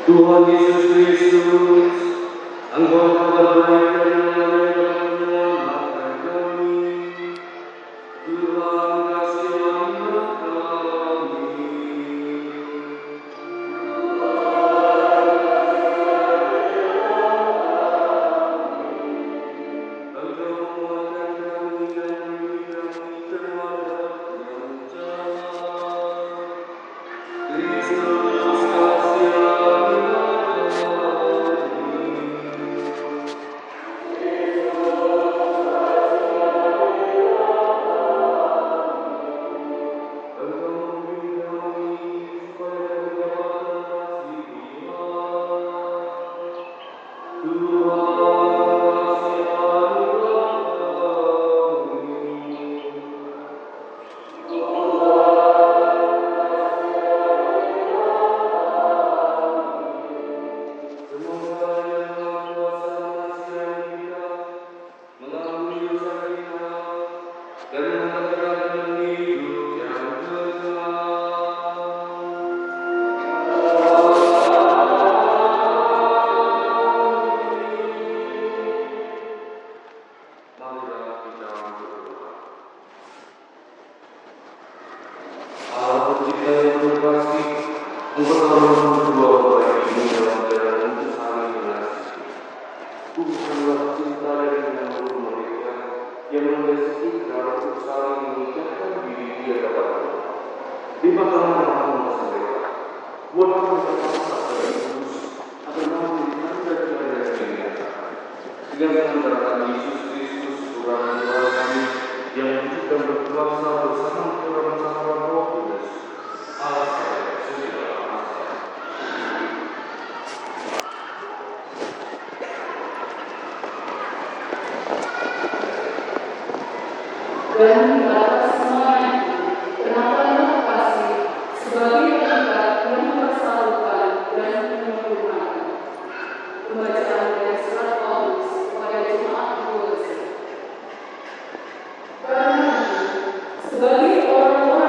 Tuhan Yesus Kristus, Engkau kabar baik dan menyelamatkan kami. Tuhan kasihilah kami. Engkau menguatkan kami dan memberi kami terhadap yang jahat. Kristus kasihilah kami. Dan di atas semuanya itu, kenakanlah kasih sebagai pengikat yang mempersatukan dan menyempurnakan. Pembacaan dari surat Paulus kepada jemaat di Kolose. Karena itu, sebagai orang-orang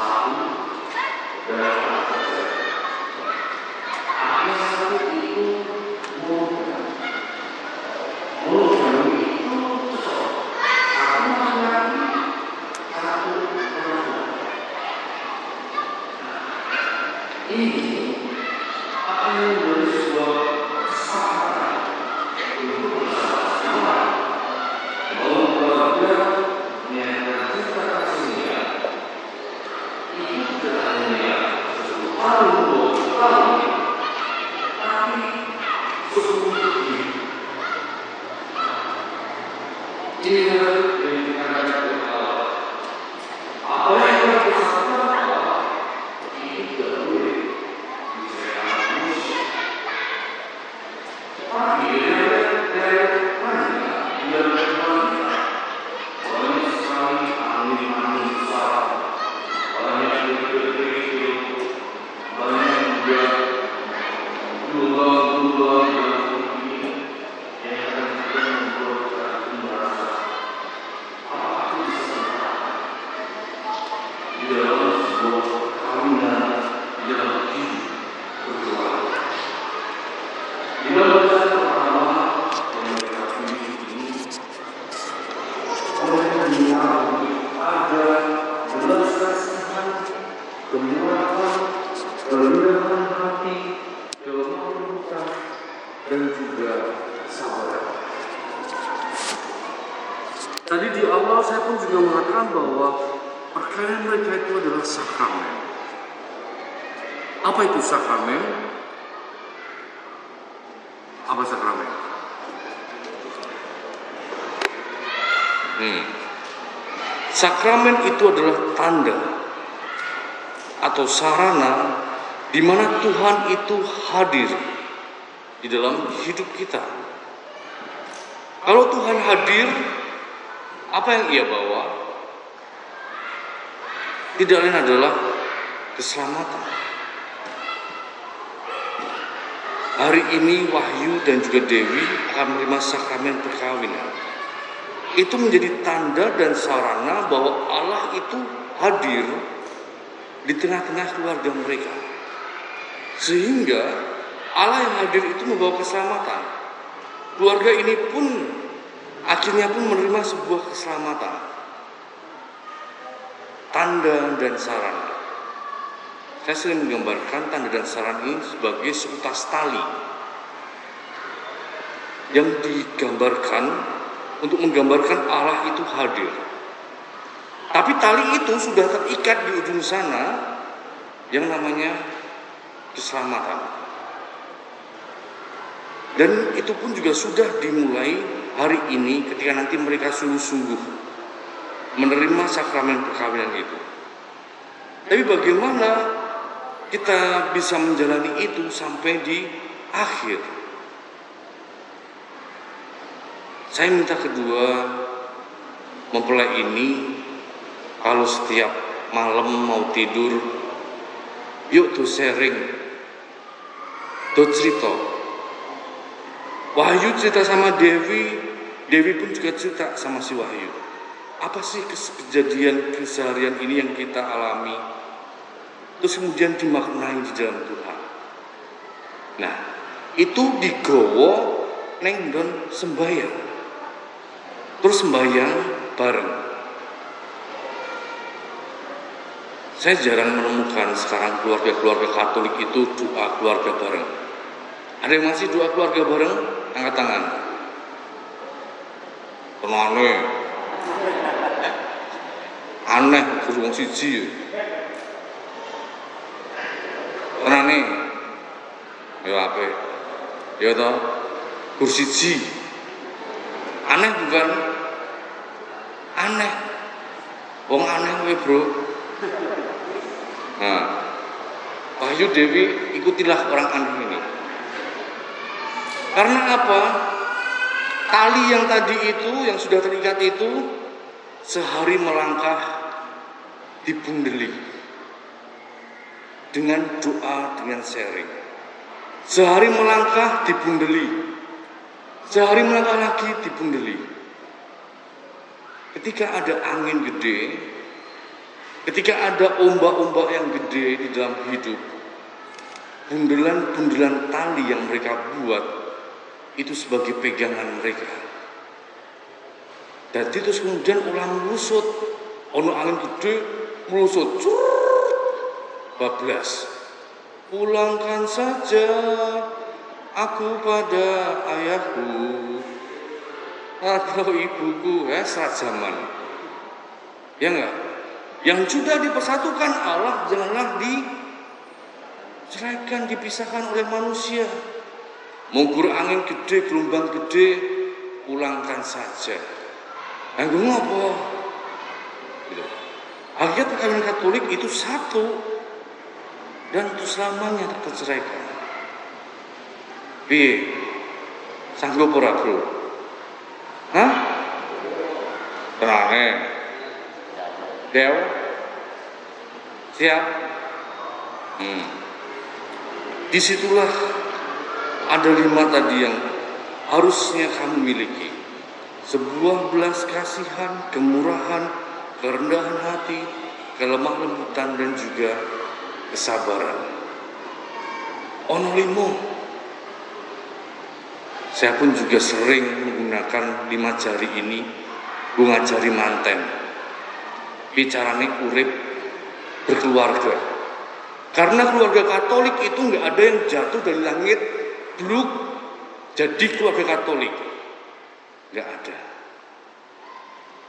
satu dan ada satu itu mudah itu aku mengalami satu orang ini akan menjadi sebuah kesempatan untuk bersama-sama keluarga yang kita kasihnya itu tidak hanya sesuatu kali, tapi seumur hidup. Inilah yang dikatakan oleh Allah. Apa yang telah disatakan Allah itu tidak boleh diceritakan manusia. Tapi dari mana dia berkembang? Banyak sekali angin-angin besar, banyak kritik, banyak juga gelombang-gelombang yang tinggi yang kadang-kadang membuat kita merasa apa aku bisa bertahan di dalam sebuah perkawinan, di dalam hidup berkeluarga. Di dalam bacaan pertama yang mereka pilih ini, mereka bilang ada belas kasihan, kemurahan, kerendahan hati, kelembutan, dan juga kesabaran. Tadi di awal saya pun juga mengatakan bahwa perkara mereka itu adalah sakramen. Apa itu sakramen? Apa sakramen? Sakramen itu adalah tanda atau sarana di mana Tuhan itu hadir di dalam hidup kita. Kalau Tuhan hadir, apa yang Ia bawa? Tidak lain adalah keselamatan. Hari ini Wahyu dan juga Dewi akan menerima sakramen perkawinan. Itu menjadi tanda dan sarana bahwa Allah itu hadir di tengah-tengah keluarga mereka. Sehingga Allah yang hadir itu membawa keselamatan. Keluarga ini pun akhirnya pun menerima sebuah keselamatan. Tanda dan sarana. Saya sering menggambarkan tanda dan sarana ini sebagai seutas tali yang digambarkan untuk menggambarkan Allah itu hadir. Tapi tali itu sudah terikat di ujung sana yang namanya keselamatan. Dan itu pun juga sudah dimulai hari ini ketika nanti mereka sungguh-sungguh menerima sakramen perkawinan itu. Tapi bagaimana kita bisa menjalani itu sampai di akhir? Saya minta kedua mempelai ini, kalau setiap malam mau tidur, yuk tuh sharing, tuh cerita. Wahyu cerita sama Dewi, Dewi pun juga cerita sama si Wahyu. Apa sih kejadian keseharian ini yang kita alami? Terus kemudian dimaknai di dalam Tuhan. Nah, itu digowo neng don sembahyang. Terus sembahyang bareng. Saya jarang menemukan sekarang keluarga-keluarga Katolik itu doa keluarga bareng. Ada yang masih doa keluarga bareng? Angkat tangan. Aneh. Aneh, suruh wong siji. Tenane. Ya apa? Ya toh, kursi siji. Aneh bukan? Aneh. Wong aneh kowe, Bro. Nah, Wahyu Dewi ikutilah orang aneh ini. Karena apa? Tali yang tadi itu, yang sudah terikat itu, sehari melangkah dibundeli dengan doa, dengan sharing. Sehari melangkah dibundeli, sehari melangkah lagi dibundeli. Ketika ada angin gede, Ketika ada ombak-ombak yang gede di dalam hidup, bundelan-bundelan tali yang mereka buat itu sebagai pegangan mereka. Dan terus kemudian ulah melusut, ono angin gede melusut, bablas. Pulangkan saja aku pada ayahku atau ibuku, serat zaman. Ya enggak? Yang sudah dipersatukan Allah janganlah diceraikan, dipisahkan oleh manusia. Mungkur angin gede, gelombang gede, pulangkan saja. Anggo ngopo? Gitu. Hakikat perkawinan Katolik itu satu dan untuk selamanya tak terceraikan. Piye? Sanggup ora, Bro? Hah? Tenang. Dew? Siap? Disitulah ada 5 tadi yang harusnya kamu miliki. Sebuah belas kasihan, kemurahan, kerendahan hati, kelemah lembutan, dan juga kesabaran. Ono 5. Saya pun juga sering menggunakan 5 jari ini, gue ngajari manten. Bicaranya urip berkeluarga. Karena keluarga Katolik itu nggak ada yang jatuh dari langit, bluk, jadi keluarga Katolik. Nggak ada.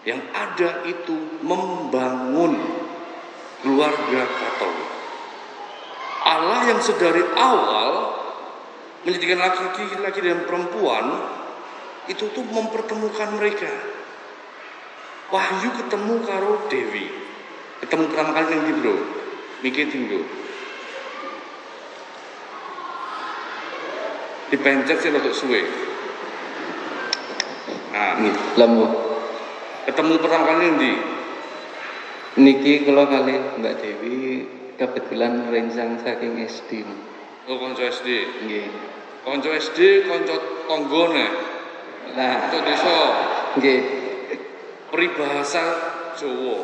Yang ada itu membangun keluarga Katolik. Allah yang sedari awal menjadikan laki-laki dan perempuan itu tuh mempertemukan mereka. Wahyu ketemu karo Dewi. Ketemu pertama kali yang di Bro. Mikir tinggal. Dipencet sih untuk suwe. Nah, Lembu. ketemu pertama kali yang di Niki kalau kali Mbak Dewi kebetulan rencang saking SD. konco SD. Nggih. Konco SD, konco tonggone. Nah, Konco desa. nggih. Peribahasa Jawa.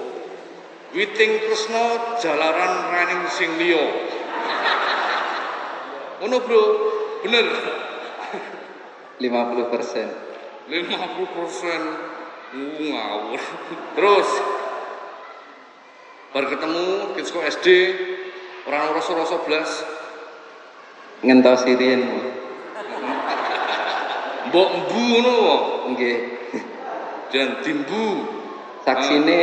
Witing tresna jalaran raning sing liya. Ngono, Bro. Bener. 50%. 50% ngawur. Terus bar ketemu ke sekolah SD orang rasa-rasa blas Ngentosi riyen. mbok mbu ngono kok. Nggih. Dan timbu. Saksine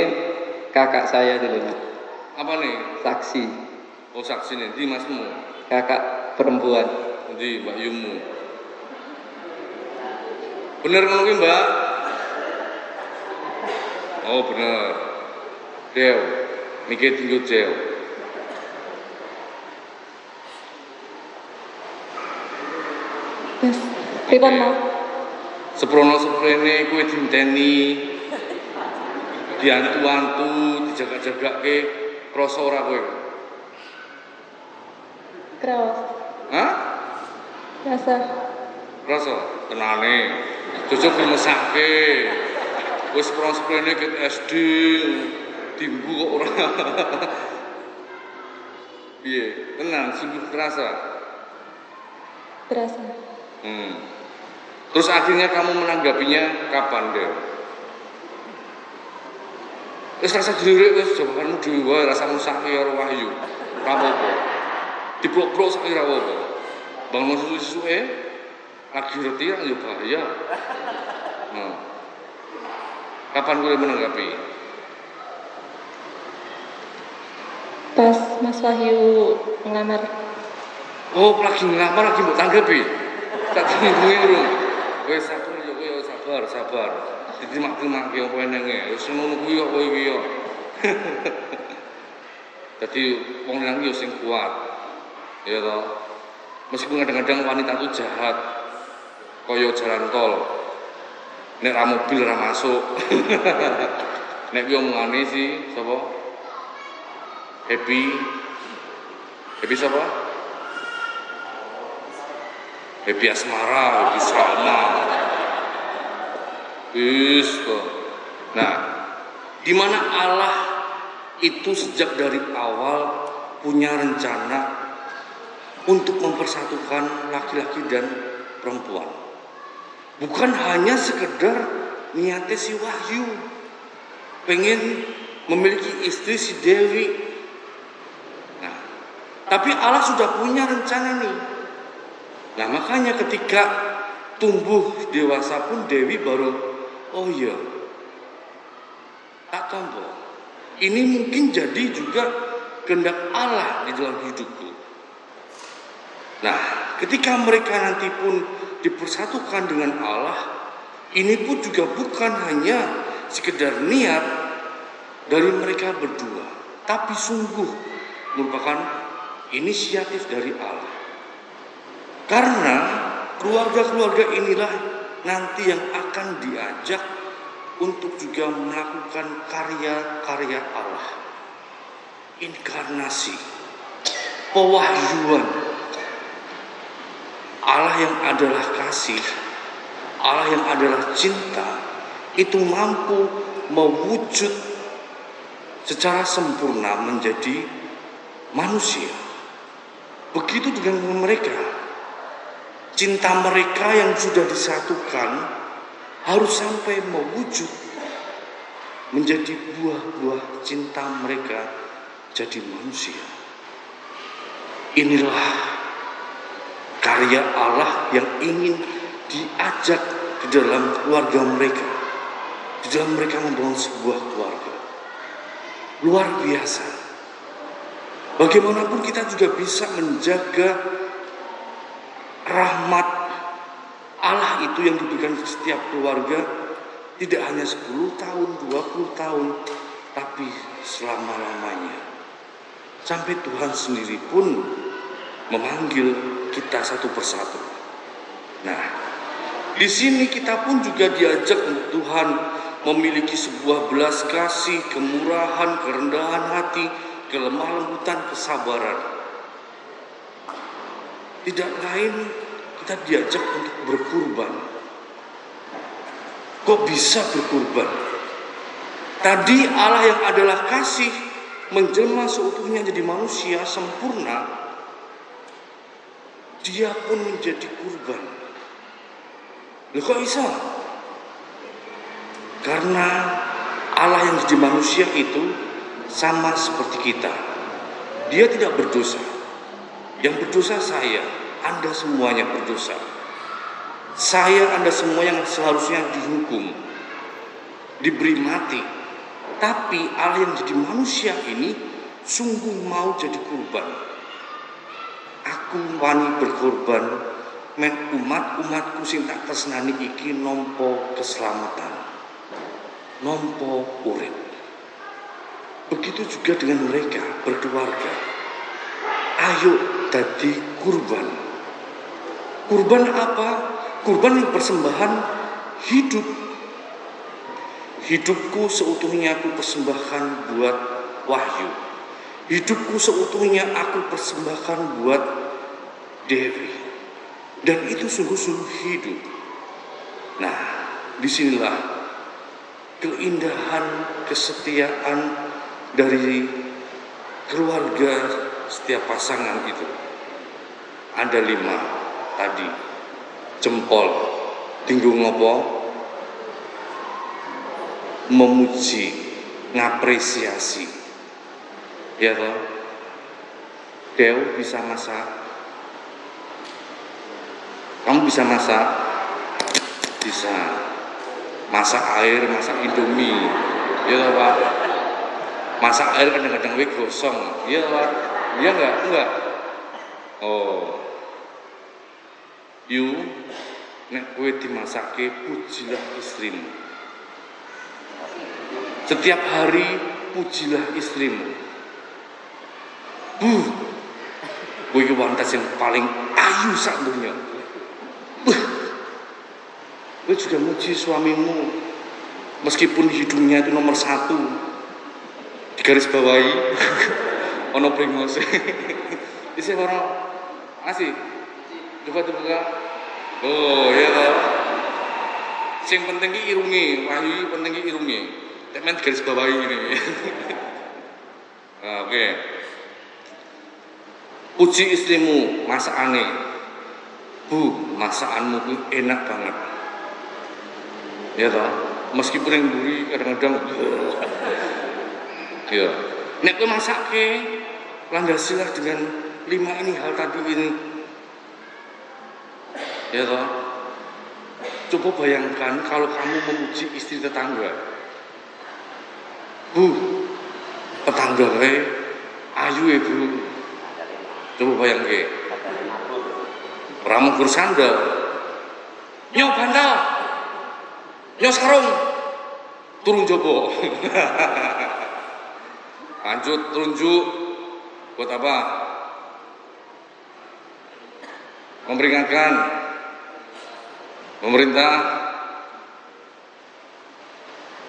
kakak saya dulu. Apa nih? Saksi. Oh, saksi nih di masmu. Kakak perempuan. Di Mbak Yumu. Bener ngono ki, Mbak? Oh, bener. Dew. Mikir tinggal Dew. Yes. Pripun mau? Seprono-seprene kuwi dinteni. Diantu-antu, dijaga-jagake, krasa ora kowe? Kraos. Hah? Rasa. Krasa tenane. Jujur dimesake. Wis seprono-seprene ket SD. Dimbu kok ora. Piye? Tenang, sungguh terasa. Berasa. Terus akhirnya kamu menanggapinya kapan, Del? Wis rasa dilirik wis jawabanmu dhewe wae, rasamu sak karo Wahyu. Ora apa-apa. Diblok-blok sak ora apa-apa. Bangun susu-susuke lagi retiran ya bahaya. Kapan gue menanggapi? Pas Mas Wahyu ngelamar. Oh, lagi ngelamar lagi mbok tanggapi. Tak tungguin urung. Wes sabar yo kowe sabar. Diterima-terima ki opo enenge. Wis ngono kuwi kok kowe iki yo. Dadi wong lanang yo sing kuat. Ya toh. Meskipun kadang-kadang wanita itu jahat. Kaya jalan tol. Nek ra mobil ra masuk. Nek ki omongane sih sapa? Happy sapa? Happy Asmara, Happy Salma. Nah, di mana Allah itu sejak dari awal punya rencana untuk mempersatukan laki-laki dan perempuan. Bukan hanya sekedar niatnya si Wahyu pengen memiliki istri si Dewi. Nah, tapi Allah sudah punya rencana nih. Nah, makanya ketika tumbuh dewasa pun Dewi baru, oh iya, tak tombol. Ini mungkin jadi juga kehendak Allah di dalam hidupku. Nah, ketika mereka nanti pun dipersatukan dengan Allah, ini pun juga bukan hanya sekedar niat dari mereka berdua, tapi sungguh merupakan inisiatif dari Allah. Karena keluarga-keluarga inilah nanti yang akan diajak untuk juga melakukan karya-karya Allah. Inkarnasi, pewahyuan. Allah yang adalah kasih, Allah yang adalah cinta, itu mampu mewujud secara sempurna menjadi manusia. Begitu dengan mereka. Cinta mereka yang sudah disatukan harus sampai mewujud menjadi buah-buah cinta mereka jadi manusia. Inilah karya Allah yang ingin diajak di dalam keluarga mereka, di dalam mereka membangun sebuah keluarga luar biasa. Bagaimanapun kita juga bisa menjaga rahmat Allah itu yang diberikan ke setiap keluarga, tidak hanya 10 tahun, 20 tahun, tapi selama-lamanya. Sampai Tuhan sendiri pun memanggil kita satu persatu. Nah, di sini kita pun juga diajak untuk Tuhan memiliki sebuah belas kasih, kemurahan, kerendahan hati, kelemah lembutan, kesabaran. Tidak lain kita diajak untuk berkurban. Kok bisa berkurban? Tadi Allah yang adalah kasih menjelma seutuhnya jadi manusia sempurna, dia pun menjadi kurban. Loh kok bisa? Karena Allah yang jadi manusia itu sama seperti kita. Dia tidak berdosa. Yang berdosa saya, Anda semuanya berdosa. Saya, Anda semua yang seharusnya dihukum, diberi mati. Tapi Allah yang jadi manusia ini sungguh mau jadi kurban. Aku wani berkorban men umat-umatku sing tak tresnani iki nampa keselamatan, nampa urip. Begitu juga dengan mereka berkeluarga. Ayo dadi kurban. Kurban apa? Kurban yang persembahan hidup. Hidupku seutuhnya aku persembahkan buat Wahyu. Hidupku seutuhnya aku persembahkan buat Dewi. Dan itu sungguh-sungguh hidup. Nah, disinilah keindahan, kesetiaan dari keluarga setiap pasangan itu. Ada 5 tadi. Jempol, tinggu ngopo, memuji, ngapresiasi. Ya toh? Dew bisa masak. Kamu bisa masak? Bisa. Masak air, masak indomie. Ya toh, Pak? Masak air kadang-kadang we gosong. Iya, Pak? Iya enggak? Oh. Nek kowe dimasake pujilah istrimu. Setiap hari pujilah istrimu. Kowe iki wantas yang paling ayu sak donya. Kowe juga muji suamimu meskipun hidungnya itu nomor 1. Digaris bawahi. Ono pringos. Isi orang asih. Coba. Oh, ya toh. Sing penting ki irunge, Wahyu penting ki irunge. Temen garis bawahi ini. Oke. Puji istrimu masakane. Bu, masakanmu ku enak banget. Ya toh, meskipun yang buri kadang-kadang ya. Nek kowe masake landasilah dengan 5 ini hal tadi ini. Ya toh. Coba bayangkan kalau kamu memuji istri tetangga. Bu, tetangga ayu ya Bu. Coba bayangke. Ramu bersandal. Nyok bandal. Nyok sarung. Turun jobo. Lanjut tunjuk. Buat apa? Memperingatkan pemerintah,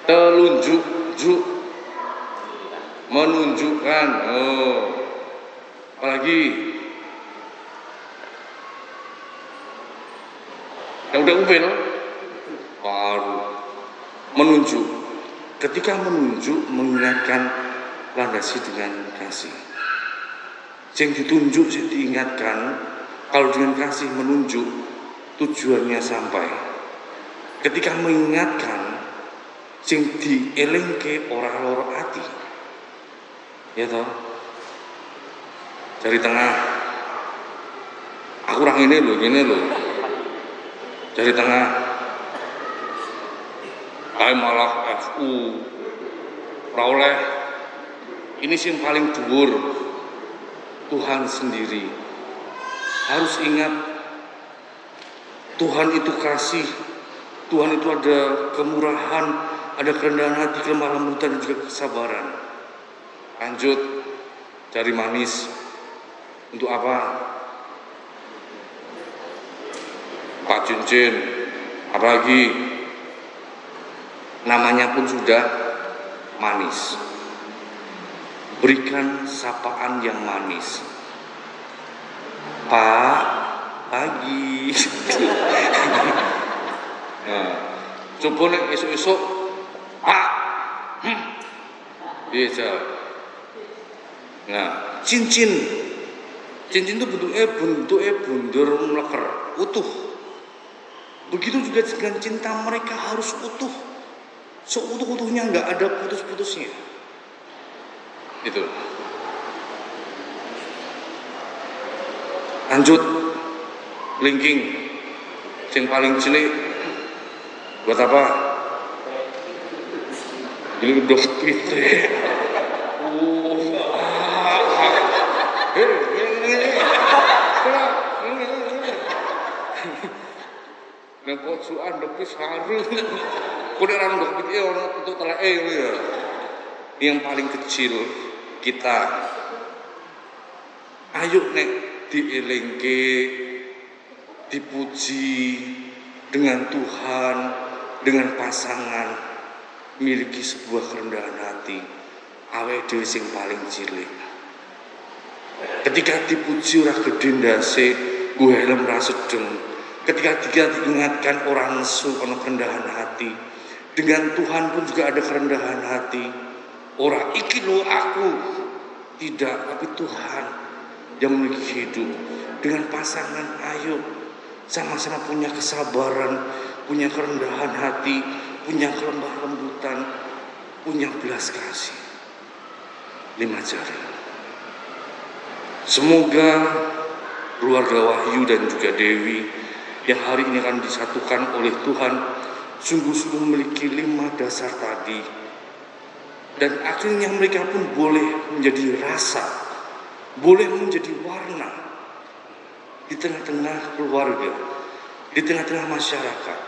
telunjuk, menunjukkan. Oh, apalagi yang udah upil baru menunjuk. Ketika menunjuk, mengingatkan, landasi dengan kasih. Yang ditunjuk, diingatkan. Kalau dengan kasih menunjuk, tujuannya sampai. Ketika mengingatkan, sing dielingke ora loro ati. Ya toh. Jari tengah. Aku orang ini loh. Jari tengah. Kayak malah FU. Ora oleh. Ini sing paling dhuwur. Tuhan sendiri. Harus ingat, Tuhan itu kasih, Tuhan itu ada kemurahan, ada kerendahan hati, kelemah lembutan, dan juga kesabaran. Lanjut, cari manis. Untuk apa? Pak cincin, apalagi namanya pun sudah manis. Berikan sapaan yang manis. Pak, pagi. Nah, coba nek esuk-esuk, Pak. Iya, nah, cincin itu bentuknya bunder meleker, utuh. Begitu juga dengan cinta mereka harus utuh, seutuh-utuhnya, nggak ada putus-putusnya. Itu. Lanjut, linking, yang paling cilik, buat apa? Ini udah pite. Nang pojokan depis haru. Kuwi ora ndok pite ono untuk teleke ya. Yang paling kecil kita. Ayo nek dielingke, dipuji dengan Tuhan, dengan pasangan, miliki sebuah kerendahan hati, awake dhewe sing paling cilik. Ketika dipuji ora gedhe ndase, nggo helm ra sedeng. Ketika diingatkan orang nesu ana kerendahan hati, dengan Tuhan pun juga ada kerendahan hati. Ora iki lho aku, tidak, tapi Tuhan yang memiliki hidup. Dengan pasangan, ayo sama-sama punya kesabaran, punya kerendahan hati, punya kelemah lembutan, punya belas kasih. 5 jari. Semoga keluarga Wahyu dan juga Dewi yang hari ini akan disatukan oleh Tuhan sungguh-sungguh memiliki 5 dasar tadi, dan akhirnya mereka pun boleh menjadi rasa, boleh menjadi warna di tengah-tengah keluarga, di tengah-tengah masyarakat.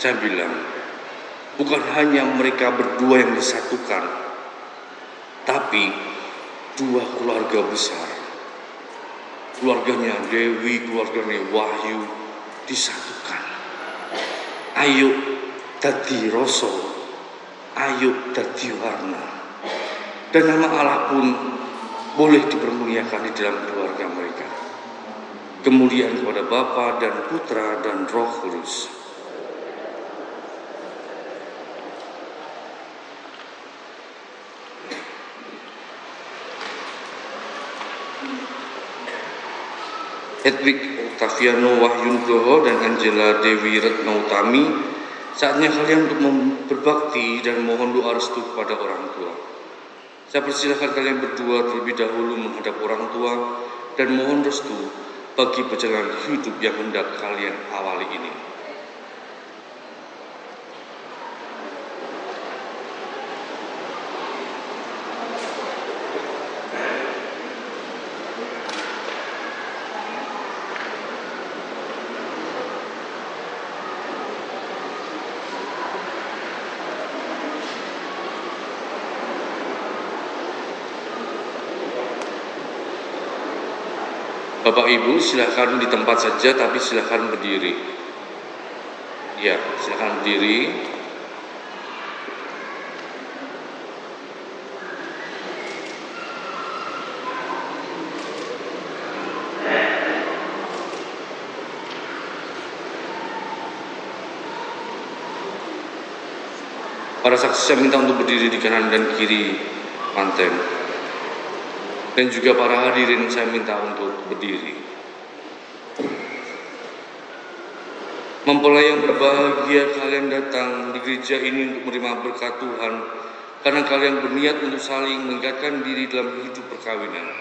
Saya bilang, bukan hanya mereka berdua yang disatukan, tapi 2 keluarga besar. Keluarganya Dewi, keluarganya Wahyu disatukan. Ayo dadi rasa, ayo dadi warna. Dan nama Allah pun boleh dipermuliakan di dalam keluarga mereka. Kemuliaan kepada Bapa dan Putra dan Roh Kudus. Hedwig Octaviano Wahyu Nugroho dan Angela Dewi Retno Utami, saatnya kalian untuk berbakti dan mohon doa restu kepada orang tua. Saya persilahkan kalian berdua terlebih dahulu menghadap orang tua dan mohon restu bagi perjalanan hidup yang hendak kalian awali ini. Bapak Ibu silakan di tempat saja, tapi silakan berdiri. Ya, silakan berdiri. Para saksi saya minta untuk berdiri di kanan dan kiri manten. Dan juga para hadirin saya minta untuk berdiri. Mempelai yang berbahagia, kalian datang di gereja ini untuk menerima berkat Tuhan karena kalian berniat untuk saling mengikatkan diri dalam hidup perkawinan.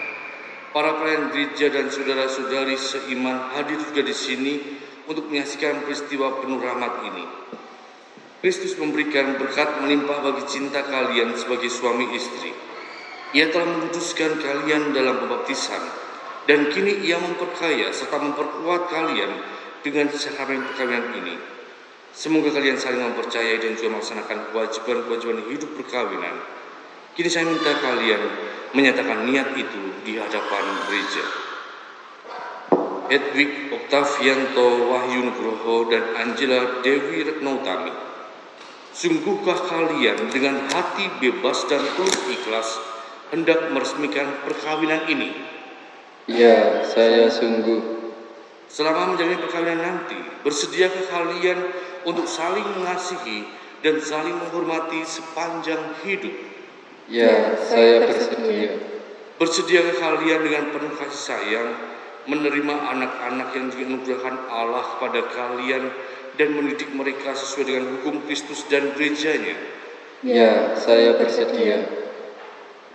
Para pelayan gereja dan saudara-saudari seiman hadir juga di sini untuk menyaksikan peristiwa penuh rahmat ini. Kristus memberikan berkat melimpah bagi cinta kalian sebagai suami istri. Ia telah menguduskan kalian dalam pembaptisan, dan kini Ia memperkaya serta memperkuat kalian dengan sakramen perkawinan ini. Semoga kalian saling mempercayai dan juga melaksanakan kewajiban-kewajiban hidup perkawinan. Kini saya minta kalian menyatakan niat itu di hadapan gereja. Hedwig Octavianto Wahyu Nugroho dan Angela Dewi Retno Utami, sungguhkah kalian dengan hati bebas dan tulus ikhlas hendak meresmikan perkawinan ini? Ya, saya sungguh. Selama menjalani perkawinan nanti, bersediakah kalian untuk saling mengasihi dan saling menghormati sepanjang hidup? Ya, saya bersedia. Bersediakah kalian dengan penuh kasih sayang menerima anak-anak yang dianugerahkan Allah kepada kalian dan mendidik mereka sesuai dengan hukum Kristus dan gerejanya? Ya, saya bersedia.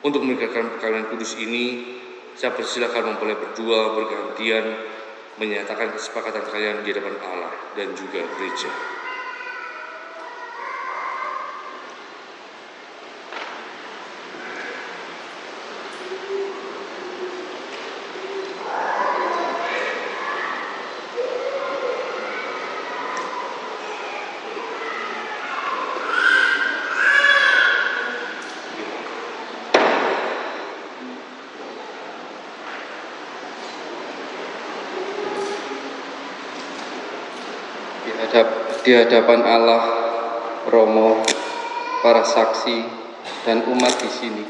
Untuk menegakkan perkawinan kudus ini, saya persilakan mempelai berdua bergantian menyatakan kesepakatan kalian di hadapan Allah dan juga gereja. Di hadapan Allah, Romo, para saksi, dan umat di sini,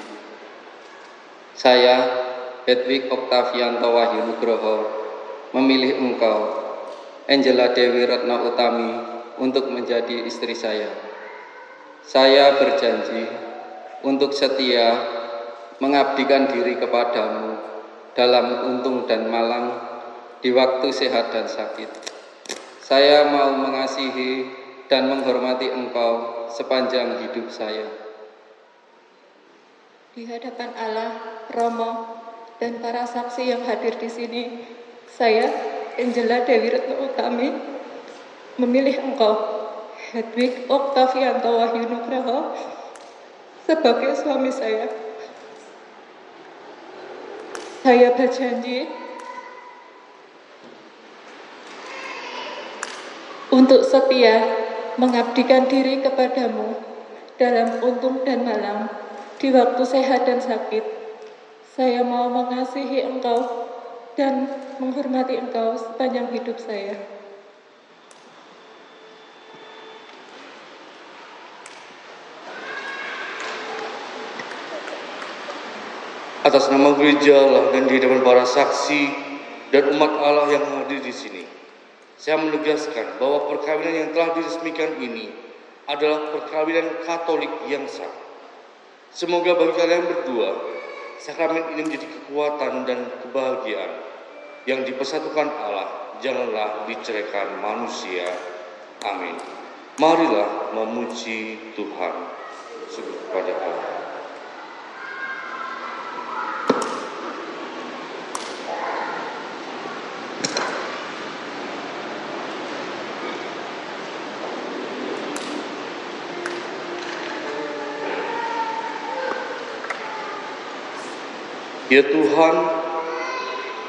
saya, Hedwig Octavianto Wahyu Nugroho, memilih engkau, Angela Dewi Retno Utami, untuk menjadi istri saya. Saya berjanji untuk setia mengabdikan diri kepadamu dalam untung dan malang, di waktu sehat dan sakit. Saya mau mengasihi dan menghormati engkau sepanjang hidup saya. Di hadapan Allah, Romo, dan para saksi yang hadir di sini, saya, Angela Dewi Retno Utami, memilih engkau, Hedwig Octavianto Wahyu Nugroho, sebagai suami saya. Saya berjanji untuk setia mengabdikan diri kepadamu dalam untung dan malang, di waktu sehat dan sakit. Saya mau mengasihi engkau dan menghormati engkau sepanjang hidup saya. Atas nama gereja Allah dan di hadapan para saksi dan umat Allah yang hadir di sini, saya menegaskan bahwa perkawinan yang telah diresmikan ini adalah perkawinan Katolik yang sah. Semoga bagi kalian berdua sakramen ini menjadi kekuatan dan kebahagiaan yang dipersatukan Allah, janganlah diceraikan manusia. Amin. Marilah memuji Tuhan. Syukur kepada Allah. Ya Tuhan,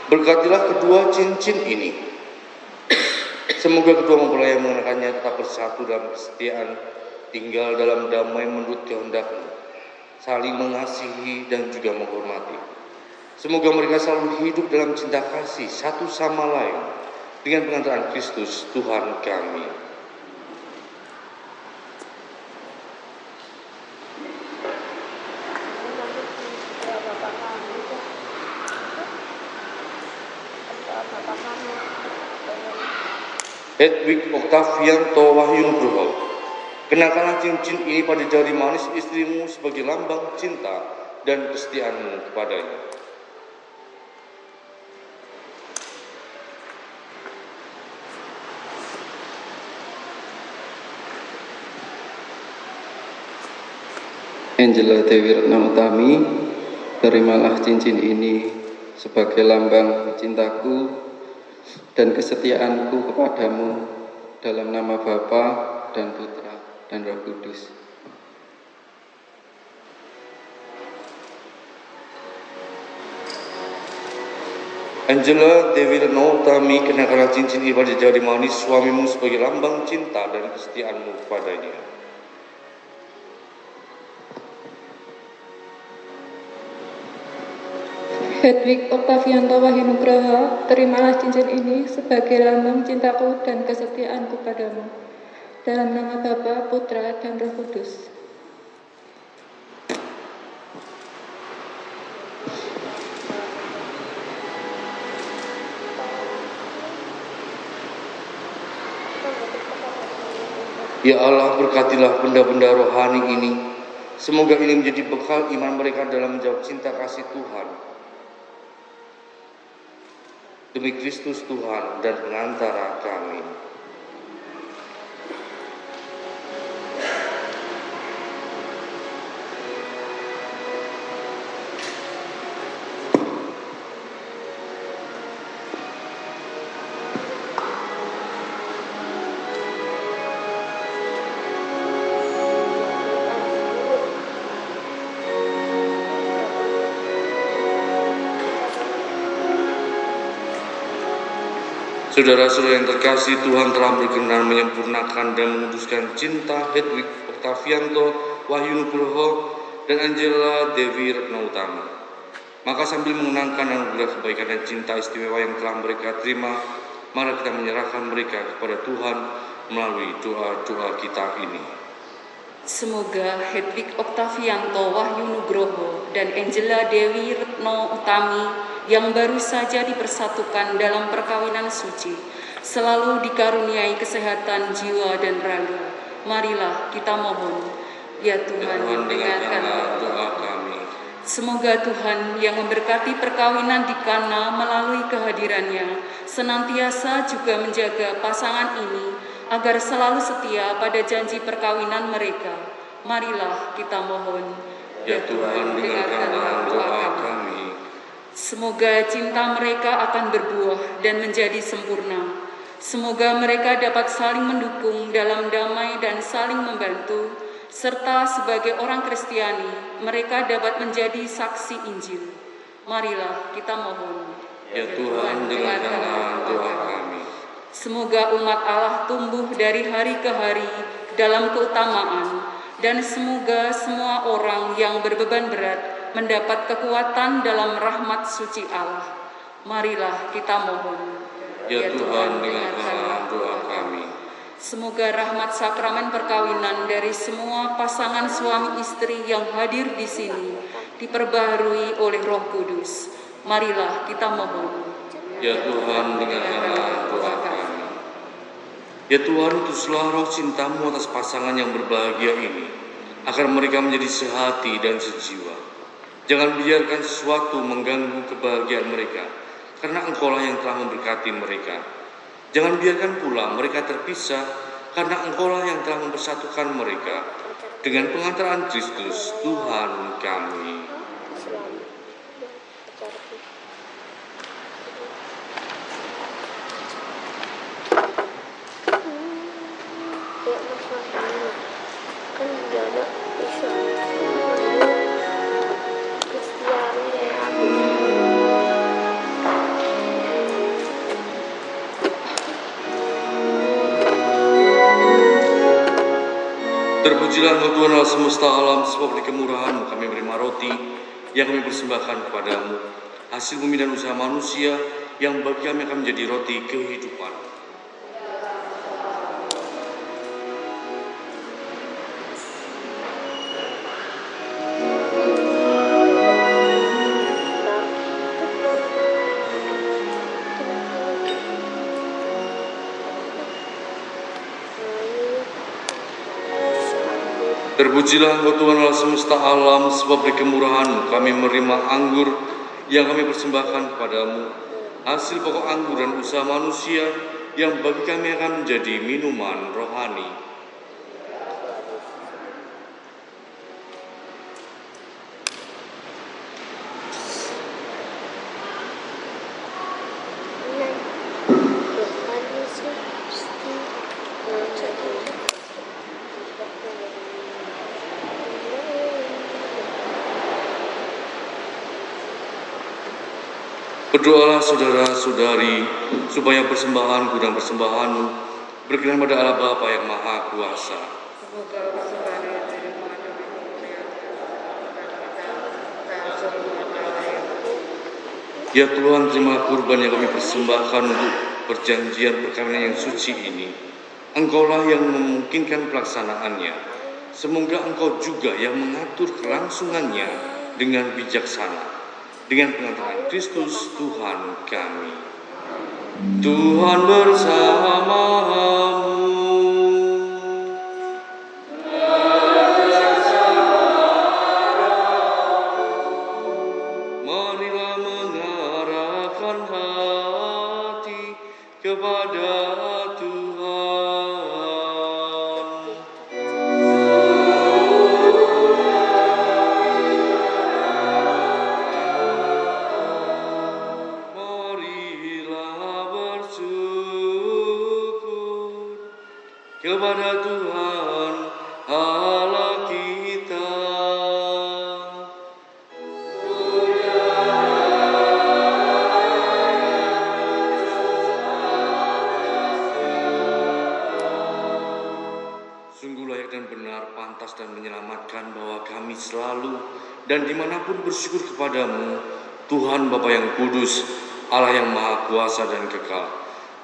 berkatilah kedua cincin ini. Semoga kedua mempelai yang mengenakannya tetap bersatu dalam kesetiaan, tinggal dalam damai menurut kehendak-Mu, saling mengasihi dan juga menghormati. Semoga mereka selalu hidup dalam cinta kasih satu sama lain dengan pengantaran Kristus Tuhan kami. Hedwig Oktavianto Wahyu Nugroho, kenakanlah cincin ini pada jari manis istrimu sebagai lambang cinta dan kesetiaanmu kepadanya. Angela Dewi Retno Utami, terimalah cincin ini sebagai lambang cintaku dan kesetiaanku kepadamu dalam nama Bapa dan Putra dan Roh Kudus. Angela Dewi Retno Utami, kenakanlah cincin ini pada jari manis suamimu sebagai lambang cinta dan kesetiaanmu kepadanya. Hedwig Oktavianto Wahyu Nugroho, terimalah cincin ini sebagai lambang cintaku dan kesetiaanku padamu. Dalam nama Bapa, Putra, dan Roh Kudus. Ya Allah, berkatilah benda-benda rohani ini. Semoga ini menjadi bekal iman mereka dalam menjawab cinta kasih Tuhan. Demi Kristus Tuhan dan pengantara kami. Saudara-saudara yang terkasih, Tuhan telah berkenan menyempurnakan dan menguduskan cinta Hedwig Oktavianto Wahyu Nugroho dan Angela Dewi Retno Utami. Maka sambil mengenangkan anugerah kebaikan dan cinta istimewa yang telah mereka terima, mari kita menyerahkan mereka kepada Tuhan melalui doa-doa kita ini. Semoga Hedwig Oktavianto Wahyu Nugroho dan Angela Dewi Retno Utami yang baru saja dipersatukan dalam perkawinan suci selalu dikaruniai kesehatan jiwa dan raga. Marilah kita mohon. Ya Tuhan, dengarkanlah doa kami. Semoga Tuhan yang memberkati perkawinan di Kana melalui kehadirannya senantiasa juga menjaga pasangan ini agar selalu setia pada janji perkawinan mereka. Marilah kita mohon. Ya Tuhan, dengarkanlah doa kami. Semoga cinta mereka akan berbuah dan menjadi sempurna. Semoga mereka dapat saling mendukung dalam damai dan saling membantu, serta sebagai orang Kristiani, mereka dapat menjadi saksi Injil. Marilah kita mohon. Ya Tuhan, dengarkanlah doa kami. Semoga umat Allah tumbuh dari hari ke hari dalam keutamaan, dan semoga semua orang yang berbeban berat mendapat kekuatan dalam rahmat suci Allah. Marilah kita mohon. Ya Tuhan, dengarkanlah doa kami. Semoga rahmat sakramen perkawinan dari semua pasangan suami istri yang hadir di sini diperbaharui oleh Roh Kudus. Marilah kita mohon. Ya Tuhan, dengarkanlah doa kami. Ya Tuhan, utuslah roh cinta-Mu atas pasangan yang berbahagia ini, agar mereka menjadi sehati dan sejiwa. Jangan biarkan sesuatu mengganggu kebahagiaan mereka, karena Engkaulah yang telah memberkati mereka. Jangan biarkan pula mereka terpisah, karena Engkaulah yang telah mempersatukan mereka dengan pengantaran Kristus Tuhan kami. Terpujilah Engkau Tuhan Allah semesta alam, sebab di kemurahan-Mu kami menerima roti yang kami persembahkan kepadamu, hasil bumi dan usaha manusia yang bagi kami akan menjadi roti kehidupan. Terpujilah Engkau Tuhan Allah semesta alam, sebab dari kemurahan-Mu kami menerima anggur yang kami persembahkan kepadamu, hasil pokok anggur dan usaha manusia yang bagi kami akan menjadi minuman rohani. Berdoalah saudara-saudari, supaya persembahanku dan persembahanmu berkenan pada Allah Bapa yang Maha Kuasa. Semoga persembahan yang diterima demi kemuliaan Ya Tuhan, terima kurban yang kami persembahkan untuk perjanjian perkawinan yang suci ini. Engkaulah yang memungkinkan pelaksanaannya. Semoga Engkau juga yang mengatur kelangsungannya dengan bijaksana. Dengan pengantaran Kristus Tuhan kami. Tuhan bersamamu. Marilah mengarahkan hati kepada Tuhan. Kepada Tuhan Allah kita. Sungguh layak dan benar, pantas dan menyelamatkan bahwa kami selalu dan dimanapun bersyukur kepadamu, Tuhan Bapa yang kudus, Allah yang maha kuasa dan kekal.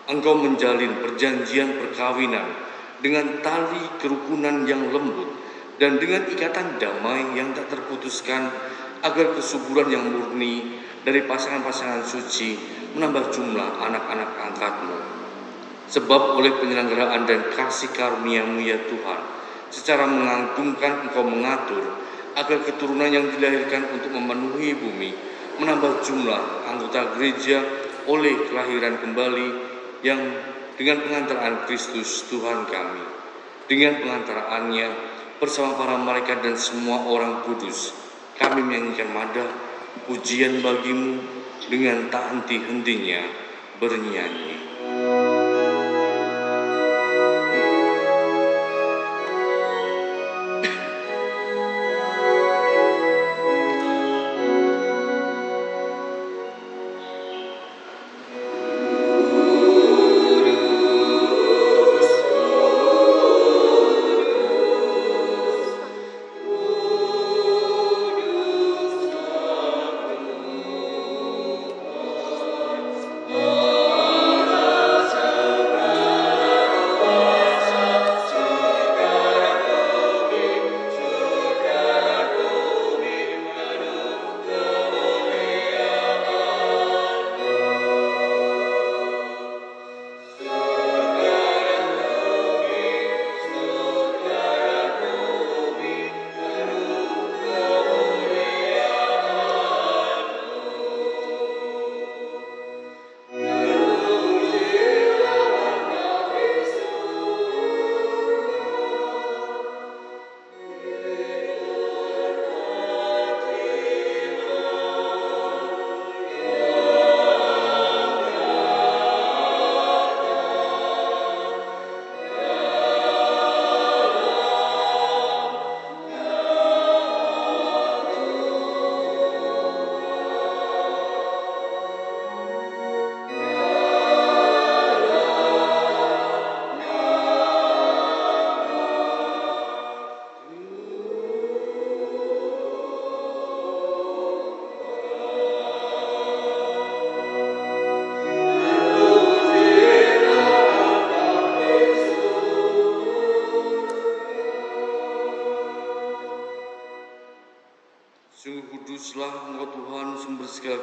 Engkau menjalin perjanjian perkawinan dengan tali kerukunan yang lembut dan dengan ikatan damai yang tak terputuskan, agar kesuburan yang murni dari pasangan-pasangan suci menambah jumlah anak-anak angkat-Mu. Sebab oleh penyelenggaraan dan kasih karunia-Mu ya Tuhan, secara mengagumkan Engkau mengatur agar keturunan yang dilahirkan untuk memenuhi bumi menambah jumlah anggota gereja oleh kelahiran kembali yang dengan pengantaran Kristus Tuhan kami. Dengan pengantaraannya bersama para malaikat dan semua orang kudus, kami menyanyikan madah pujian bagi-Mu dengan tak henti-hentinya bernyanyi.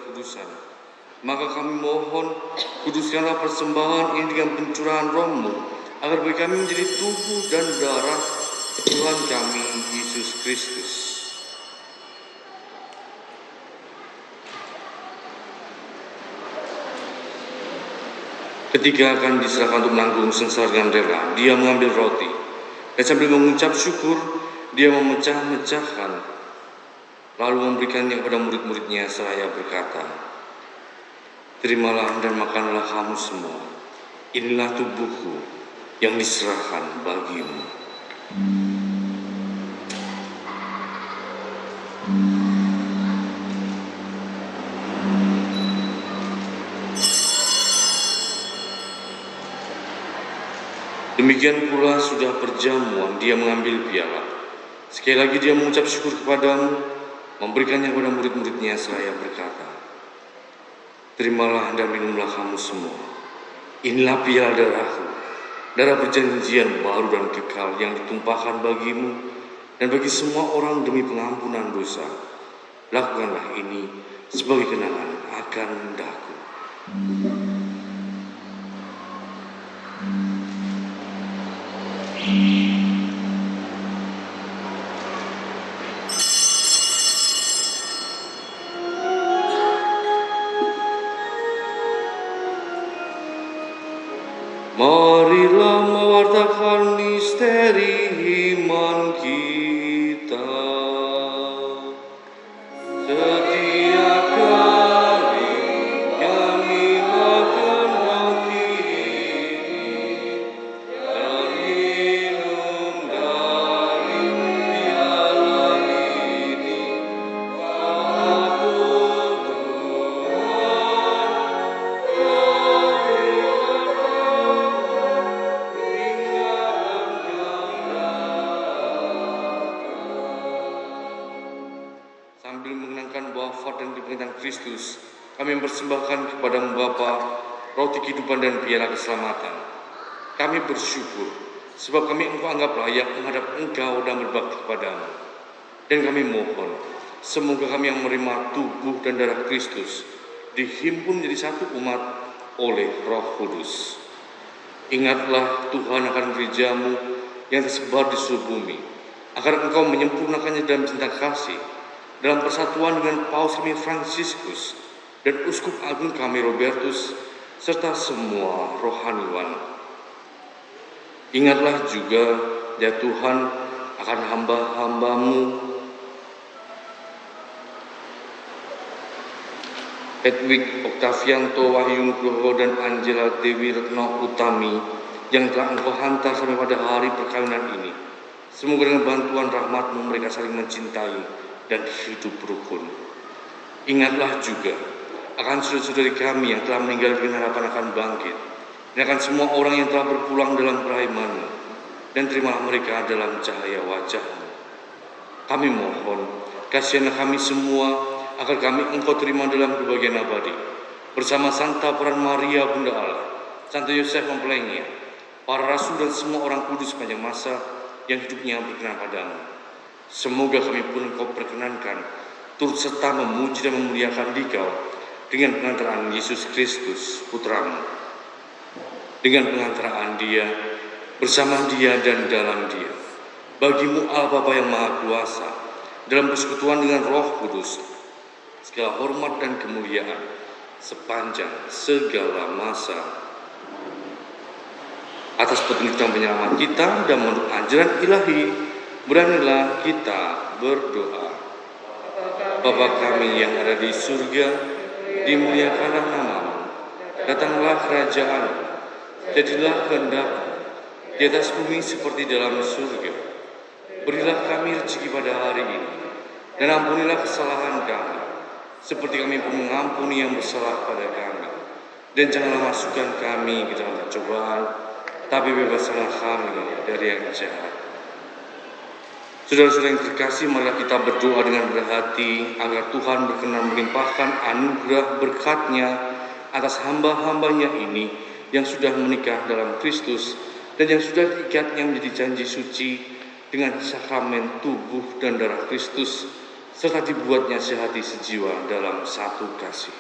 kekudusan. Maka kami mohon, kuduskanlah persembahan ini dengan pencurahan Roh-Mu, agar bagi kami menjadi tubuh dan darah Tuhan kami, Yesus Kristus. Ketika akan diserahkan untuk menanggung sengsara dengan rela, dia mengambil roti, dan sambil mengucap syukur, dia memecah-mecahkan, lalu memberikannya kepada murid-muridnya seraya berkata, "Terimalah dan makanlah kamu semua, inilah tubuhku yang diserahkan bagimu." Demikian pula sudah perjamuan, dia mengambil piala. Sekali lagi dia mengucap syukur kepadamu, memberikannya kepada murid-muridnya seraya berkata, "Terimalah dan minumlah kamu semua. Inilah piala darahku, darah perjanjian baru dan kekal yang ditumpahkan bagimu dan bagi semua orang demi pengampunan dosa. Lakukanlah ini sebagai kenangan akan daku." Marilah mewartakan misteri iman kita. Setiap kali kami makan roti ini dan minum dari piala ini, walaupun sambil mengenangkan wafat dan kebangkitan Kristus, kami mempersembahkan kepada-Mu Bapa roti kehidupan dan piala keselamatan. Kami bersyukur sebab kami Engkau anggap layak menghadap Engkau dan berbakti kepada-Mu. Dan kami mohon, semoga kami yang menerima tubuh dan darah Kristus dihimpun menjadi satu umat oleh Roh Kudus. Ingatlah Tuhan akan gereja-Mu yang tersebar di seluruh bumi, agar Engkau menyempurnakannya dalam cinta kasih, dalam persatuan dengan Paus kami Fransiskus dan Uskup Agung kami Robertus, serta semua rohaniwan. Ingatlah juga, ya Tuhan, akan hamba-hamba-Mu Hedwig Oktavianto Wahyu Nugroho dan Angela Dewi Retno Utami yang telah Engkau hantar sampai pada hari perkawinan ini. Semoga dengan bantuan rahmat-Mu mereka saling mencintai dan hidup rukun. Ingatlah juga akan saudara-saudari kami yang telah meninggal dengan harapan akan bangkit, dan akan semua orang yang telah berpulang dalam peraiman-Mu, dan terimalah mereka dalam cahaya wajah-Mu. Kami mohon, kasihanlah kami semua, agar kami Engkau terima dalam kebahagiaan abadi, bersama Santa Peran Maria Bunda Allah, Santo Yosef mempelainya, para rasul dan semua orang kudus sepanjang masa yang hidupnya berkenan padamu. Semoga kami pun Engkau perkenankan turut serta memuji dan memuliakan Dikau dengan pengantaraan Yesus Kristus Putra-Mu. Dengan pengantaraan Dia, bersama Dia dan dalam Dia, bagi-Mu Allah Bapa yang Maha Kuasa, dalam persekutuan dengan Roh Kudus, segala hormat dan kemuliaan sepanjang segala masa. Atas petunjuk dan penyelamat kita dan menurut ajaran ilahi, beranilah kita berdoa. Bapa kami yang ada di surga, dimuliakanlah nama-Mu, datanglah kerajaan-Mu, jadilah kehendak-Mu di atas bumi seperti dalam surga. Berilah kami rezeki pada hari ini, dan ampunilah kesalahan kami, seperti kami pun mengampuni yang bersalah pada kami. Dan janganlah masukkan kami ke dalam percobaan, tapi bebaskanlah kami dari yang jahat. Saudara-saudara yang terkasih, marilah kita berdoa dengan berhati agar Tuhan berkenan melimpahkan anugerah berkat-Nya atas hamba-hamba-Nya ini yang sudah menikah dalam Kristus dan yang sudah diikatnya menjadi janji suci dengan sakramen tubuh dan darah Kristus serta dibuatnya sehati sejiwa dalam satu kasih.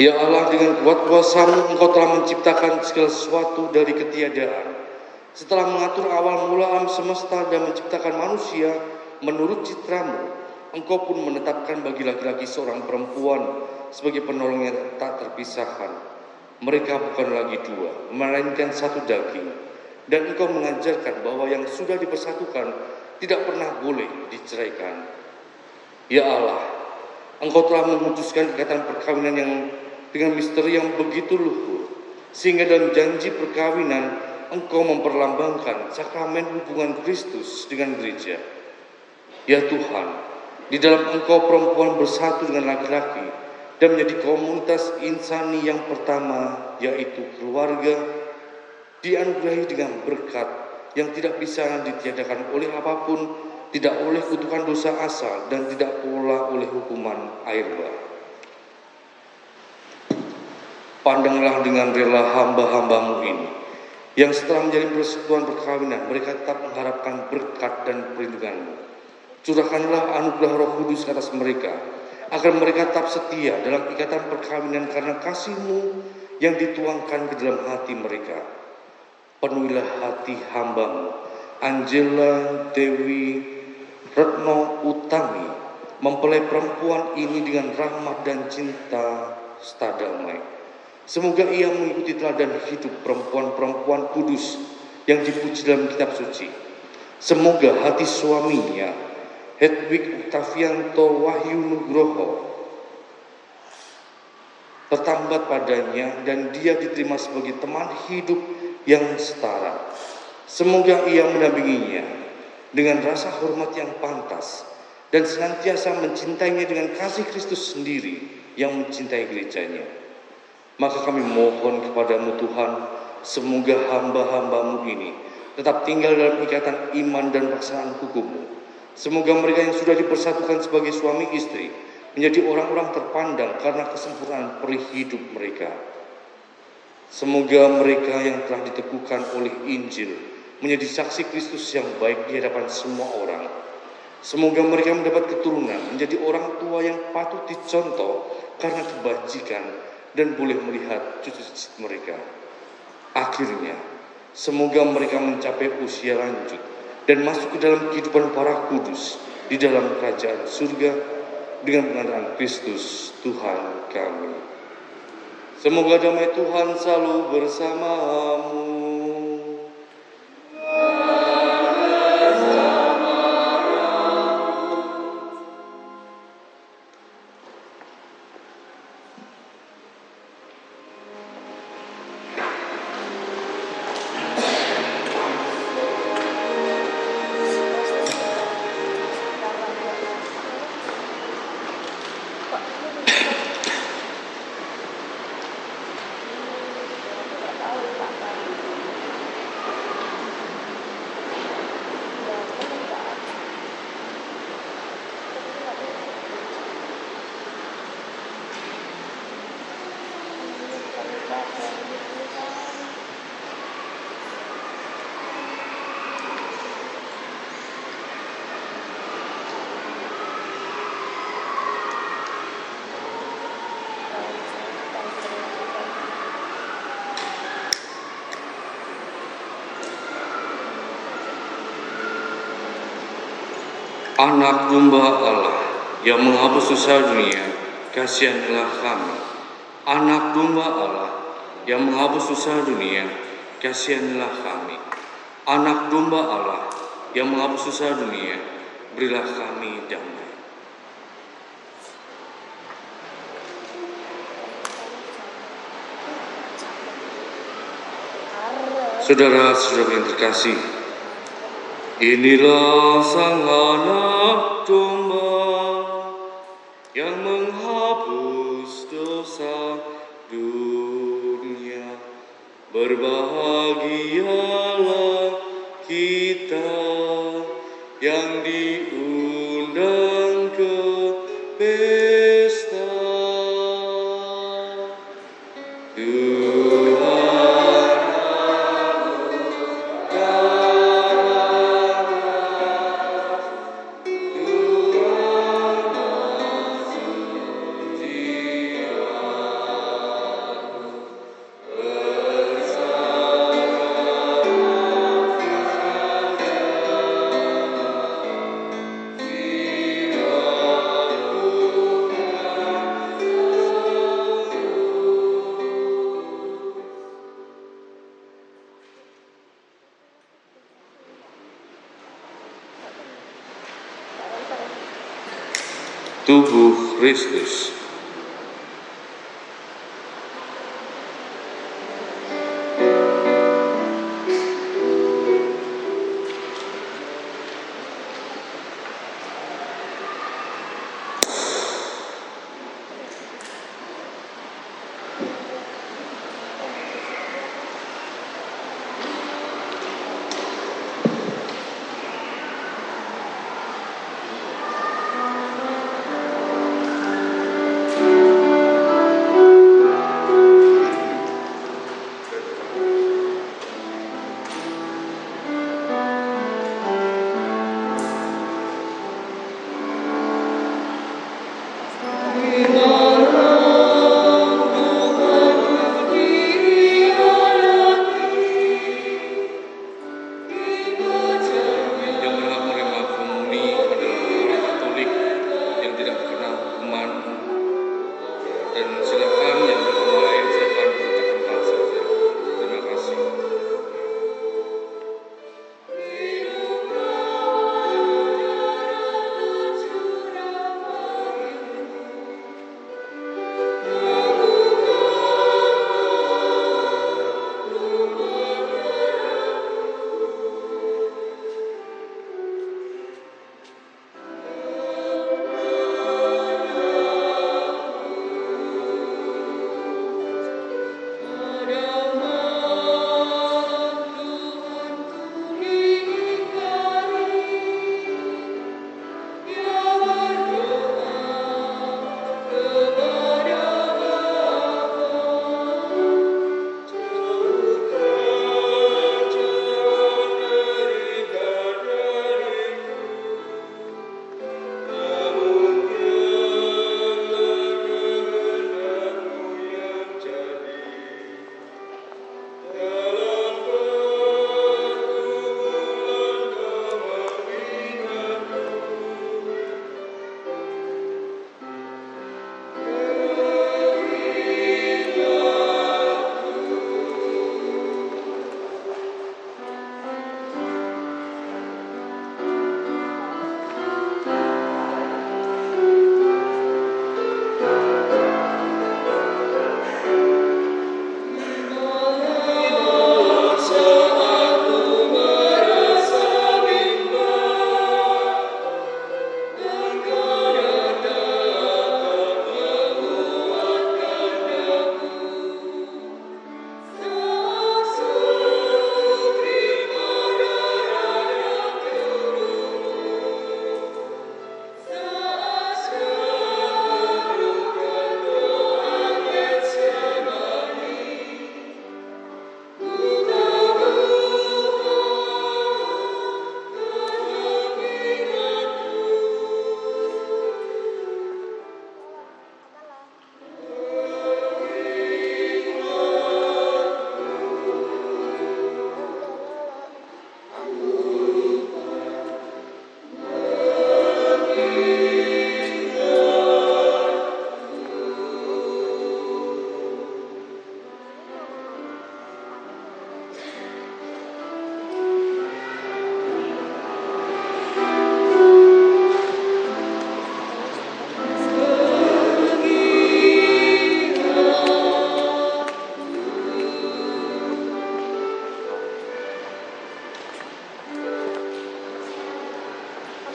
Ya Allah, dengan kuat kuasa-Mu Engkau telah menciptakan segala sesuatu dari ketiadaan. Setelah mengatur awal mula alam semesta dan menciptakan manusia menurut citra-Mu, Engkau pun menetapkan bagi laki-laki seorang perempuan sebagai penolong yang tak terpisahkan. Mereka bukan lagi dua, melainkan satu daging. Dan Engkau mengajarkan bahwa yang sudah dipersatukan tidak pernah boleh diceraikan. Ya Allah, Engkau telah memutuskan ikatan perkawinan yang dengan misteri yang begitu luhur, sehingga dalam janji perkawinan Engkau memperlambangkan sakramen hubungan Kristus dengan gereja. Ya Tuhan, di dalam Engkau perempuan bersatu dengan laki-laki dan menjadi komunitas insani yang pertama, yaitu keluarga, dianugerahi dengan berkat yang tidak bisa ditiadakan oleh apapun, tidak oleh kutukan dosa asal, dan tidak pula oleh hukuman air bah. Pandanglah dengan rela hamba-hamba-Mu ini, yang setelah menjadi persekutuan perkawinan, mereka tetap mengharapkan berkat dan perlindungan-Mu. Curahkanlah anugerah Roh Kudus ke atas mereka, agar mereka tetap setia dalam ikatan perkawinan karena kasih-Mu yang dituangkan ke dalam hati mereka. Penuhilah hati hamba-Mu, Angela Dewi Retno Utami, mempelai perempuan ini dengan rahmat dan cinta serta damai. Semoga ia mengikuti teladan hidup perempuan-perempuan kudus yang dipuji dalam kitab suci. Semoga hati suaminya, Hedwig Octavianto Wahyu Nugroho, tertambat padanya dan dia diterima sebagai teman hidup yang setara. Semoga ia mendampinginya dengan rasa hormat yang pantas dan senantiasa mencintainya dengan kasih Kristus sendiri yang mencintai gerejanya. Maka kami mohon kepada-Mu Tuhan, semoga hamba-hamba-Mu ini tetap tinggal dalam ikatan iman dan pelaksanaan hukum-Mu. Semoga mereka yang sudah dipersatukan sebagai suami istri menjadi orang-orang terpandang karena kesempurnaan perih hidup mereka. Semoga mereka yang telah diteguhkan oleh Injil menjadi saksi Kristus yang baik di hadapan semua orang. Semoga mereka mendapat keturunan menjadi orang tua yang patut dicontoh karena kebajikan dan boleh melihat cucu-cucu mereka. Akhirnya, semoga mereka mencapai usia lanjut dan masuk ke dalam kehidupan para kudus di dalam kerajaan surga dengan pengadaan Kristus Tuhan kami. Semoga damai Tuhan selalu bersamamu. Anak domba Allah yang menghapus dosa dunia, kasianilah kami. Anak domba Allah yang menghapus dosa dunia, kasianilah kami. Anak domba Allah yang menghapus dosa dunia, berilah kami damai. Saudara-saudara yang terkasih, inilah sang anak domba yang menghapus dosa dunia. Berbahagialah kita yang diundang ke pesta tubuh Kristus.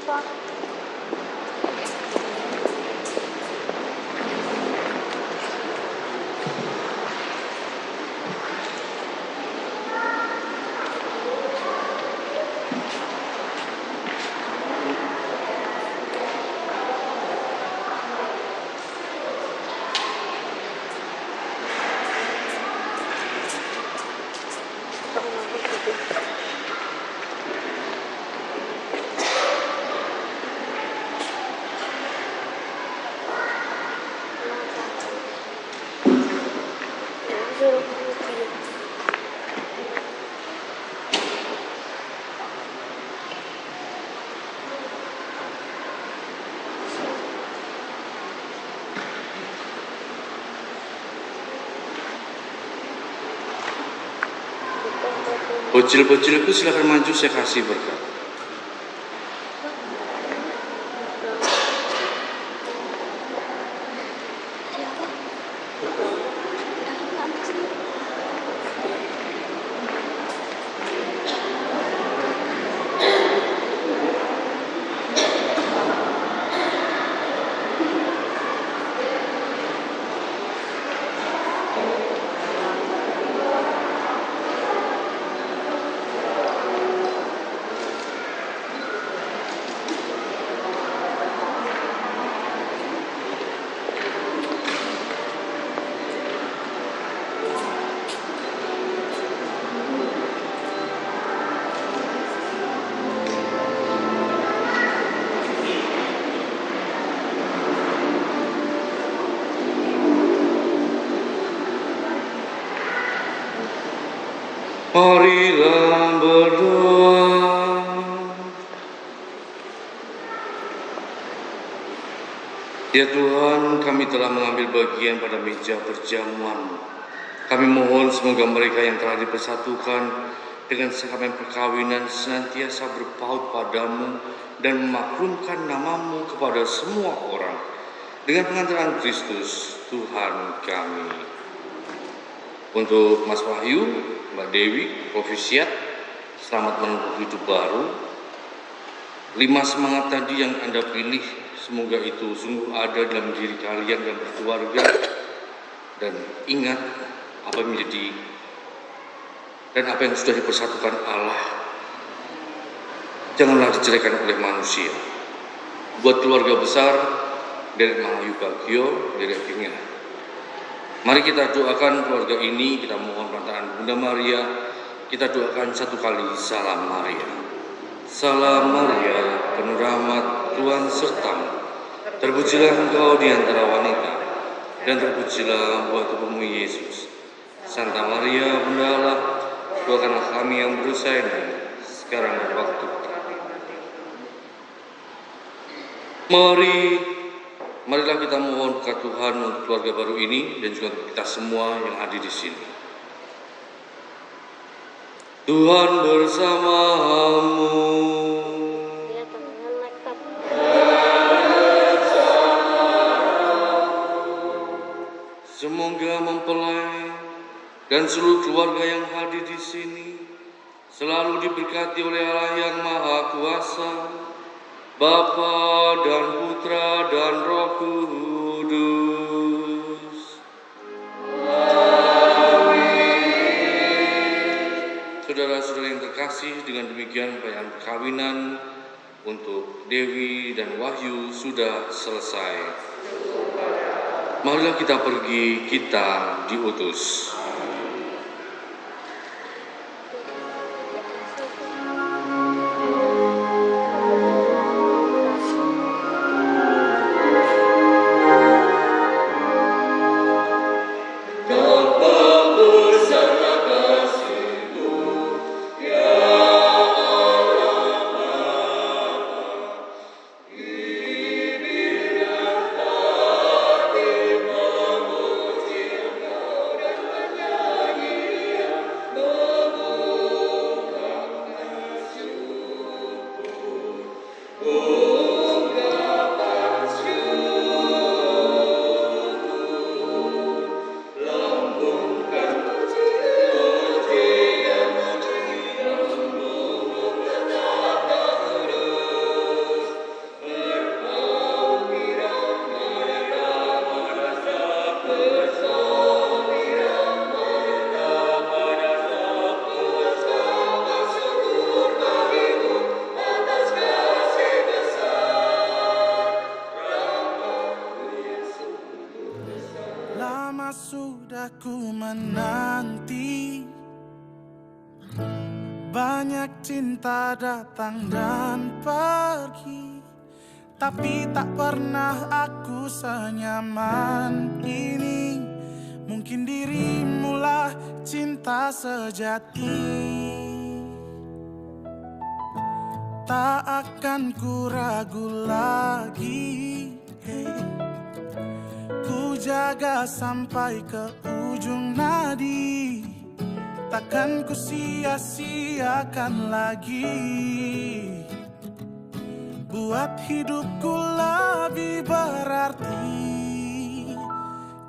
apa? Bocil-bocilku silakan maju, saya kasih berkat. Marilah berdoa. Ya Tuhan, kami telah mengambil bagian pada meja perjamuan. Kami mohon semoga mereka yang telah dipersatukan dengan sakramen perkawinan senantiasa berpaut padamu dan memaklumkan namamu kepada semua orang. Dengan pengantaran Kristus, Tuhan kami. Untuk Mas Wahyu, Mbak Dewi, Profisiat, selamat menempuh hidup baru. 5 semangat tadi yang Anda pilih, semoga itu sungguh ada dalam diri kalian dan berkeluarga. Dan ingat apa yang menjadi dan apa yang sudah dipersatukan Allah, janganlah diceraikan oleh manusia. Buat keluarga besar, dari Wahyu Bagio, dari Akhirnya. Mari kita doakan keluarga ini, kita mohon bantuan Bunda Maria, kita doakan satu kali Salam Maria. Salam Maria, penuh rahmat, Tuhan sertamu. Terpujilah engkau di antara wanita, dan terpujilah buah tubuhmu Yesus. Santa Maria, Bunda Allah, doakanlah kami yang berdosa ini, sekarang dan waktu kami mati. Marilah kita mohon berkat Tuhan untuk keluarga baru ini dan juga untuk kita semua yang hadir di sini. Tuhan bersamamu. Semoga mempelai dan seluruh keluarga yang hadir di sini selalu diberkati oleh Allah yang Maha Kuasa, Bapa dan Putra dan Roh Kudus. Amin. Saudara-saudara yang terkasih, dengan demikian perayaan perkawinan untuk Dewi dan Wahyu sudah selesai. Marilah kita pergi, kita diutus. Sudah ku menanti, banyak cinta datang dan pergi, tapi tak pernah aku senyaman ini. Mungkin dirimulah cinta sejati. Tak akan ku ragu lagi, ku jaga sampai ke ujung nadi. takkan ku sia-siakan lagi. Buat hidupku lebih berarti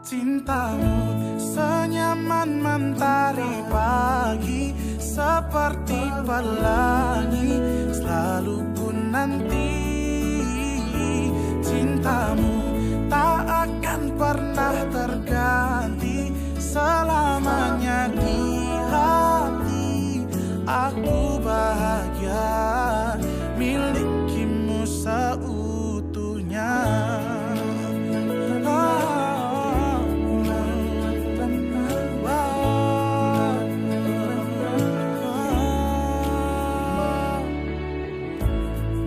cintamu senyaman mentari pagi, seperti pelangi selalu ku nanti. Cintamu tak akan pernah terganti, selamanya di hati. Aku bahagia milikimu seutuhnya.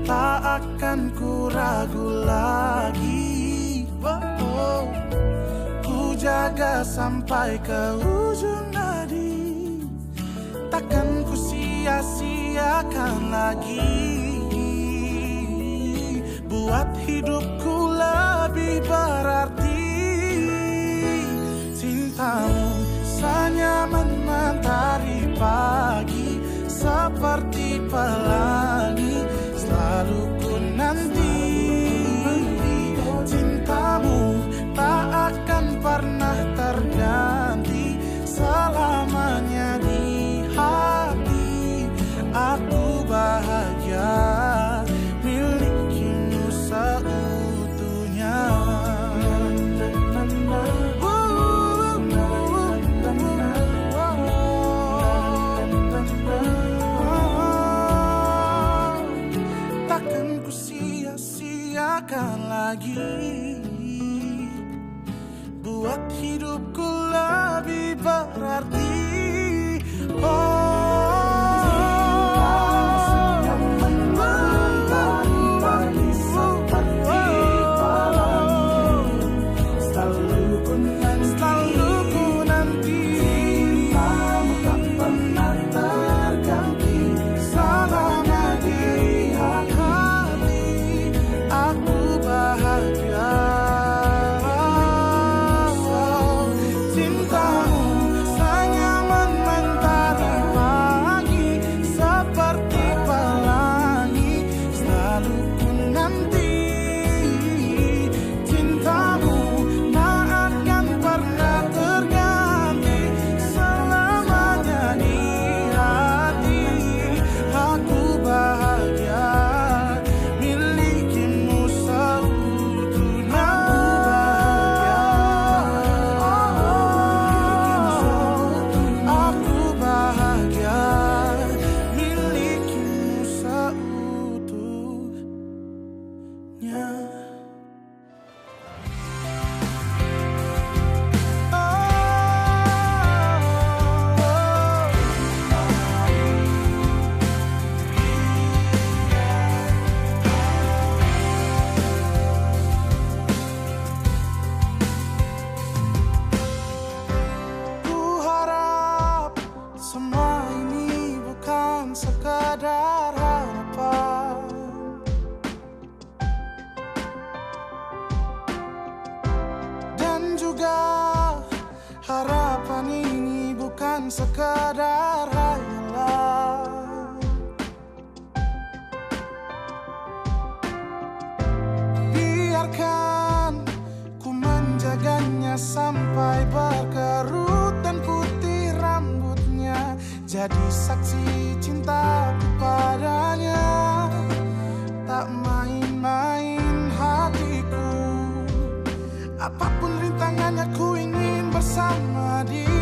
Tak akan ku ragu lagi, ku jaga sampai ke ujung nadi. Takkan ku sia-siakan lagi, buat hidupku lebih berarti. Cintamu senyaman mentari pagi, seperti pelangi selalu ku nanti. Cintamu tak akan pernah terganti, selamanya di hati. Aku bahagia milikimu seutuhnya. Takkan ku sia-siakan lagi, buat hidupku lebih berarti. Harapan ini bukan sekadar hayalan. Biarkan ku menjaganya sampai berkerut dan putih rambutnya, jadi saksi cintaku padanya. Tak main-main hatiku, apapun rintangannya ku ingin bersama dia.